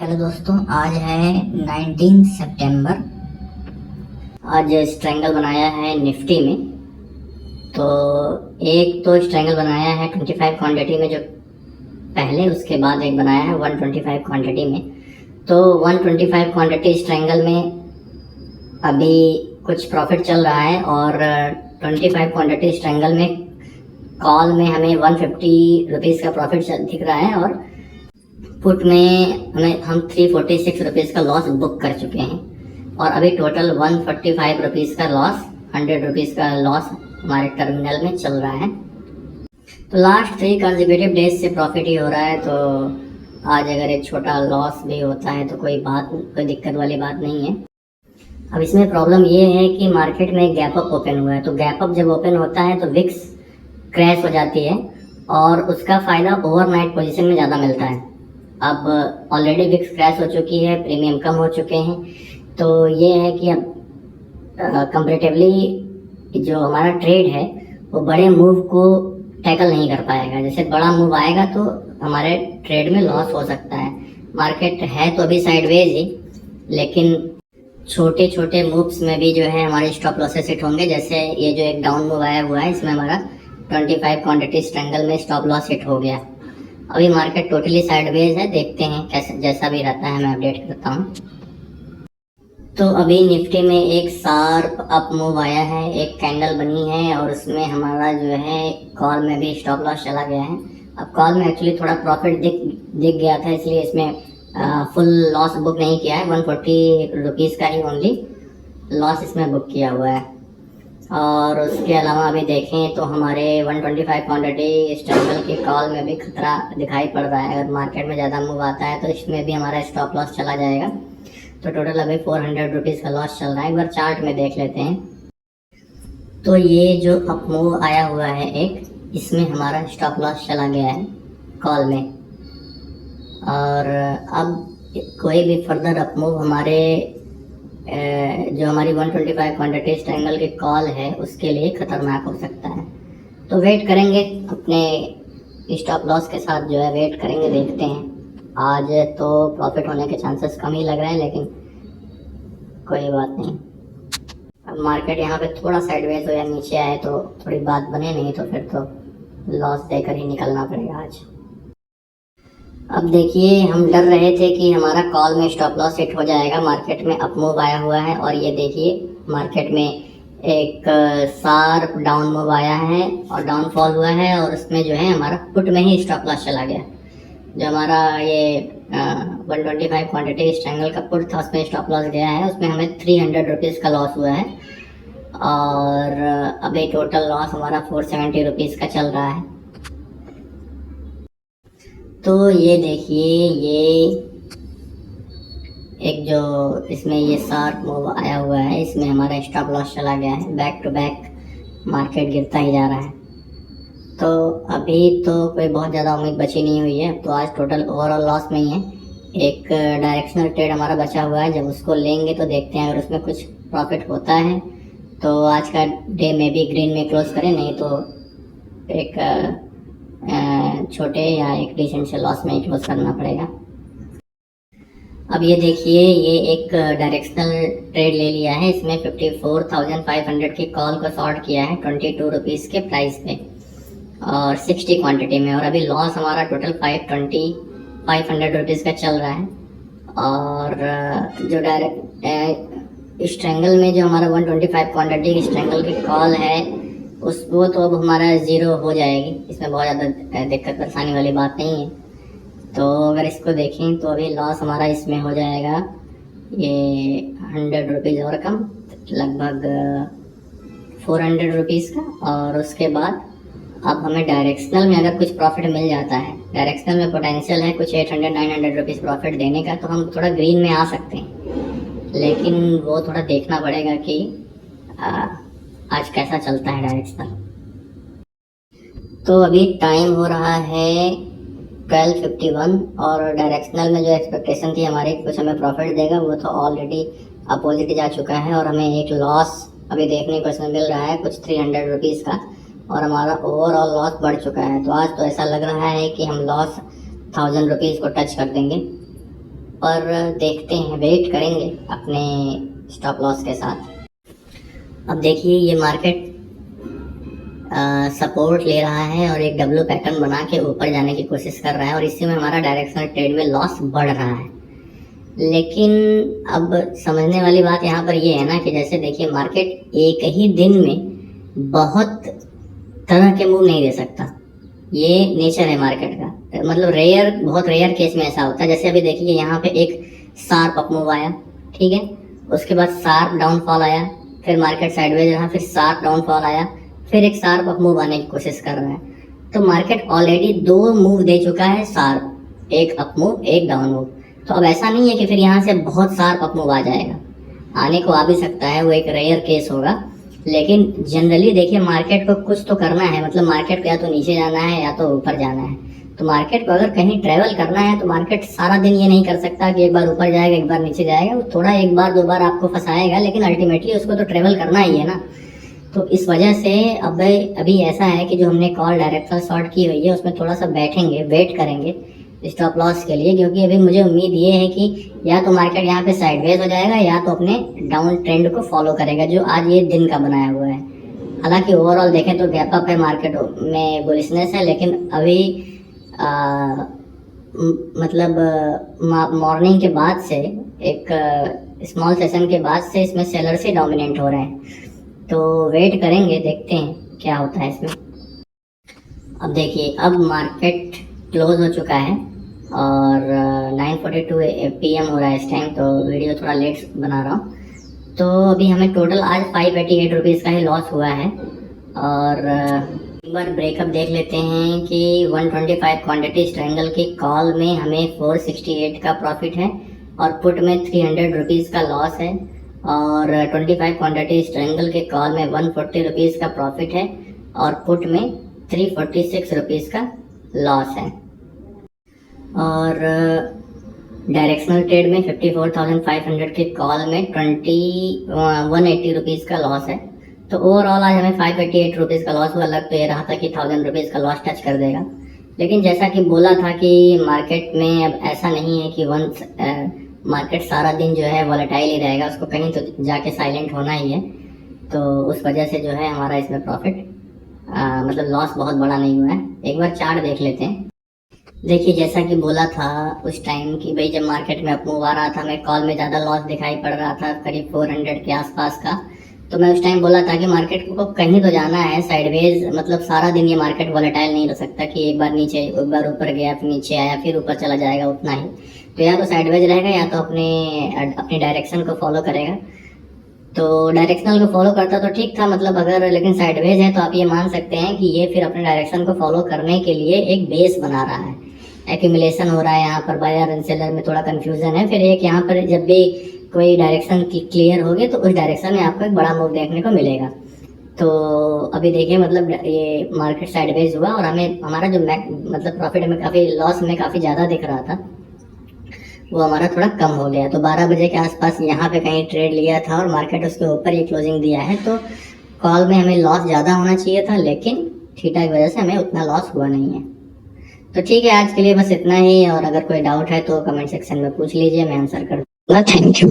Hello दोस्तों, आज है 19 सितंबर। आज स्ट्रैंगल बनाया है निफ्टी में। तो एक तो स्ट्रैंगल बनाया है 25 क्वांटिटी में जो पहले, उसके बाद एक बनाया है 125 क्वांटिटी में। तो 125 क्वांटिटी स्ट्रैंगल में अभी कुछ प्रॉफिट चल रहा है और 25 क्वांटिटी स्ट्रैंगल में कॉल में हमें 150 रुपीज़ का प्रॉफिट दिख रहा है और पुट में हम 346 रुपीज़ का लॉस बुक कर चुके हैं और अभी टोटल 145 रुपीज़ का लॉस, 100 रुपीज़ का लॉस हमारे टर्मिनल में चल रहा है। तो लास्ट 3 कंसेक्यूटिव डेज से प्रॉफिट ही हो रहा है। तो आज अगर एक छोटा लॉस भी होता है तो कोई दिक्कत वाली बात नहीं है। अब इसमें प्रॉब्लम ये है कि मार्केट में गैप अप ओपन हुआ है। तो गैप अप जब ओपन होता है तो विक्स क्रैश हो जाती है और उसका फ़ायदा ओवरनाइट पोजीशन में ज़्यादा मिलता है। अब ऑलरेडी विक्स क्रैश हो चुकी है, प्रीमियम कम हो चुके हैं। तो ये है कि अब कंपैरेटिवली जो हमारा ट्रेड है वो बड़े मूव को टैकल नहीं कर पाएगा। जैसे बड़ा मूव आएगा तो हमारे ट्रेड में लॉस हो सकता है। मार्केट है तो अभी साइडवेज ही, लेकिन छोटे छोटे मूव्स में भी जो है हमारे स्टॉप लॉसेस हिट होंगे। जैसे ये जो एक डाउन मूव आया हुआ है, इसमें हमारा 25 क्वांटिटी स्ट्रैंगल में स्टॉप लॉस हिट हो गया। अभी मार्केट टोटली साइडवेज है, देखते हैं कैसे, जैसा भी रहता है मैं अपडेट करता हूँ। तो अभी निफ्टी में एक शार्प अप मूव आया है, एक कैंडल बनी है और उसमें हमारा जो है कॉल में भी स्टॉप लॉस चला गया है। अब कॉल में एक्चुअली थोड़ा प्रॉफिट दिख गया था, इसलिए इसमें फुल लॉस बुक नहीं किया है। 140 रुपीज़ का ही ओनली लॉस इसमें बुक किया हुआ है। और उसके अलावा अभी देखें तो हमारे 125 क्वांटिटी स्ट्रैंगल की कॉल में भी खतरा दिखाई पड़ रहा है। अगर मार्केट में ज़्यादा मूव आता है तो इसमें भी हमारा स्टॉप लॉस चला जाएगा। तो टोटल अभी 400 रुपीज़ का लॉस चल रहा है। एक बार चार्ट में देख लेते हैं। तो ये जो अप मूव आया हुआ है एक, इसमें हमारा स्टॉप लॉस चला गया है कॉल में। और अब कोई भी फर्दर अप मूव हमारे जो हमारी 125 क्वांटिटी स्ट्रैंगल की कॉल है उसके लिए ख़तरनाक हो सकता है। तो वेट करेंगे, अपने स्टॉप लॉस के साथ जो है वेट करेंगे, देखते हैं। आज तो प्रॉफिट होने के चांसेस कम ही लग रहे हैं, लेकिन कोई बात नहीं। अब मार्केट यहाँ पे थोड़ा साइडवेज हो या नीचे आए तो थोड़ी बात बने, नहीं तो फिर तो लॉस देकर ही निकलना पड़ेगा आज। अब देखिए, हम डर रहे थे कि हमारा कॉल में स्टॉप लॉस हिट हो जाएगा। मार्केट में अप मूव आया हुआ है और ये देखिए मार्केट में एक शार्प डाउन मूव आया है और डाउनफॉल हुआ है और उसमें जो है हमारा पुट में ही स्टॉप लॉस चला गया। जो हमारा ये 125 क्वांटिटी स्ट्रैंगल का पुट था उसमें स्टॉप लॉस गया है, उसमें हमें 300 रुपीज़ का लॉस हुआ है और अभी टोटल लॉस हमारा 470 रुपीज़ का चल रहा है। तो ये देखिए, ये एक जो इसमें ये शार्प मूव आया हुआ है, इसमें हमारा स्टॉप लॉस चला गया है। बैक टू बैक मार्केट गिरता ही जा रहा है। तो अभी तो कोई बहुत ज़्यादा उम्मीद बची नहीं हुई है। तो आज टोटल ओवरऑल लॉस में ही है। एक डायरेक्शनल ट्रेड हमारा बचा हुआ है, जब उसको लेंगे तो देखते हैं। अगर उसमें कुछ प्रॉफिट होता है तो आज का डे में भी ग्रीन में क्लोज करें, नहीं तो एक छोटे या एक डिसेंट से लॉस में क्लोज करना पड़ेगा। अब ये देखिए, ये एक डायरेक्शनल ट्रेड ले लिया है। इसमें 54,500 की कॉल को शॉर्ट किया है 22 रुपीज़ के प्राइस पे और 60 क्वांटिटी में। और अभी लॉस हमारा टोटल 500 रुपीज़ का चल रहा है। और जो डायरेक्ट स्ट्रैंगल में जो हमारा 125 क्वांटिटी स्ट्रैंगल की कॉल है वो तो अब हमारा ज़ीरो हो जाएगी। इसमें बहुत ज़्यादा दिक्कत परेशानी वाली बात नहीं है। तो अगर इसको देखें तो अभी लॉस हमारा इसमें हो जाएगा ये 100 रुपीज़ और कम, लगभग 400 रुपीज़ का। और उसके बाद अब हमें डायरेक्शनल में अगर कुछ प्रॉफिट मिल जाता है, डायरेक्शनल में पोटेंशियल है कुछ 800-900 रुपीज़ प्रॉफिट देने का, तो हम थोड़ा ग्रीन में आ सकते हैं। लेकिन वो थोड़ा देखना पड़ेगा कि आज कैसा चलता है डायरेक्शनल। तो अभी टाइम हो रहा है 12:51 और डायरेक्शनल में जो एक्सपेक्टेशन थी हमारी कुछ हमें प्रॉफिट देगा, वो तो ऑलरेडी अपोजिट जा चुका है और हमें एक लॉस अभी देखने को इसमें मिल रहा है कुछ 300 रुपीज़ का और हमारा ओवरऑल लॉस बढ़ चुका है। तो आज तो ऐसा लग रहा है कि हम लॉस 1000 रुपीज़ को टच कर देंगे ऊपर देखते हैं, वेट करेंगे अपने स्टॉप लॉस के साथ। अब देखिए ये मार्केट सपोर्ट ले रहा है और एक डब्ल्यू पैटर्न बना के ऊपर जाने की कोशिश कर रहा है और इसी में हमारा डायरेक्शनल ट्रेड में लॉस बढ़ रहा है। लेकिन अब समझने वाली बात यहाँ पर ये है ना कि जैसे देखिए मार्केट एक ही दिन में बहुत तरह के मूव नहीं दे सकता, ये नेचर है मार्केट का। मतलब रेयर, बहुत रेयर केस में ऐसा होता है। जैसे अभी देखिए यहाँ पे एक शार्प अप मूव आया, ठीक है, उसके बाद शार्प डाउनफॉल आया, फिर मार्केट साइडवेज रहा, फिर शार्प डाउनफॉल आया, फिर एक शार्प अप मूव आने की कोशिश कर रहा है। तो मार्केट ऑलरेडी 2 मूव दे चुका है शार्प, एक अप मूव एक डाउन मूव। तो अब ऐसा नहीं है कि फिर यहाँ से बहुत शार्प अप मूव आ जाएगा, आने को आ भी सकता है, वो एक रेयर केस होगा। लेकिन जनरली देखिए मार्केट को कुछ तो करना है, मतलब मार्केट को या तो नीचे जाना है या तो ऊपर जाना है। तो मार्केट को अगर कहीं ट्रेवल करना है तो मार्केट सारा दिन ये नहीं कर सकता कि एक बार ऊपर जाएगा एक बार नीचे जाएगा। वो थोड़ा एक बार 2 बार आपको फंसाएगा, लेकिन अल्टीमेटली उसको तो ट्रेवल करना ही है ना। तो इस वजह से अब अभी ऐसा है कि जो हमने कॉल डायरेक्शनल शॉर्ट की हुई है उसमें थोड़ा सा बैठेंगे, वेट करेंगे स्टॉप लॉस के लिए, क्योंकि अभी मुझे उम्मीद ये है कि या तो मार्केट यहाँ पे साइडवेज हो जाएगा या तो अपने डाउन ट्रेंड को फॉलो करेगा जो आज ये दिन का बनाया हुआ है। हालांकि ओवरऑल देखें तो गैप अप है, मार्केट में बुलिशनेस है, लेकिन अभी मतलब मॉर्निंग के बाद से एक स्मॉल सेशन के बाद से इसमें सेलर से डोमिनेंट हो रहे हैं। तो वेट करेंगे, देखते हैं क्या होता है इसमें। अब देखिए अब मार्केट क्लोज हो चुका है और 9:42 PM हो रहा है इस टाइम, तो वीडियो थोड़ा लेट बना रहा हूँ। तो अभी हमें टोटल आज 588 रुपीज़ का ही लॉस हुआ है। और एक बार ब्रेकअप देख लेते हैं कि 125 क्वांटिटी ट्रायंगल की कॉल में हमें 468 का प्रॉफिट है और पुट में 300 रुपीज़ का लॉस है, और 25 क्वांटिटी ट्रायंगल के कॉल में 140 रुपीज़ का प्रॉफिट है और पुट में 346 रुपीज़ का लॉस है। और डायरेक्शनल ट्रेड में 54,500 के कॉल में 180 रुपीज़ का लॉस है। तो ओवरऑल आज हमें 588 रुपीज़ का लॉस हुआ। लग तो ये रहा था कि 1000 रुपीज़ का लॉस टच कर देगा, लेकिन जैसा कि बोला था कि मार्केट में अब ऐसा नहीं है कि वंस मार्केट सारा दिन जो है वॉलेटाइल ही रहेगा, उसको कहीं तो जाके साइलेंट होना ही है। तो उस वजह से जो है हमारा इसमें प्रॉफिट मतलब लॉस बहुत बड़ा नहीं हुआ है। एक बार चार्ट देख लेते हैं। देखिए जैसा कि बोला था उस टाइम कि भाई जब मार्केट में अप मूव आ रहा था, मैं कॉल में ज़्यादा लॉस दिखाई पड़ रहा था, करीब 400 के आसपास का। तो मैं उस टाइम बोला था कि मार्केट को कहीं तो जाना है साइडवेज, मतलब सारा दिन ये मार्केट वॉलेटाइल नहीं रह सकता कि एक बार नीचे एक बार ऊपर गया फिर नीचे आया फिर ऊपर चला जाएगा, उतना ही। तो या तो साइडवेज रहेगा या तो अपनी डायरेक्शन को फॉलो करेगा। तो डायरेक्शनल को फॉलो करता तो ठीक था, मतलब अगर, लेकिन साइडवेज है तो आप ये मान सकते हैं कि ये फिर अपने डायरेक्शन को फॉलो करने के लिए एक बेस बना रहा है। एक्यूमुलेशन हो रहा है यहाँ पर, बायर एंड सेलर में थोड़ा कंफ्यूजन है। फिर एक यहाँ पर जब भी कोई डायरेक्शन की क्लियर होगी तो उस डायरेक्शन में आपको एक बड़ा मूव देखने को मिलेगा। तो अभी देखिए मतलब ये मार्केट साइडवेज हुआ और हमें हमारा जो मतलब प्रॉफिट में काफ़ी लॉस में काफ़ी ज़्यादा दिख रहा था वो हमारा थोड़ा कम हो गया। तो 12 बजे के आसपास यहाँ पे कहीं ट्रेड लिया था और मार्केट उसके ऊपर ही क्लोजिंग दिया है। तो कॉल में हमें लॉस ज़्यादा होना चाहिए था, लेकिन थीटा की वजह से हमें उतना लॉस हुआ नहीं है। तो ठीक है, आज के लिए बस इतना ही, और अगर कोई डाउट है तो कमेंट सेक्शन में पूछ लीजिए, मैं आंसर कर दूंगा। Thank you.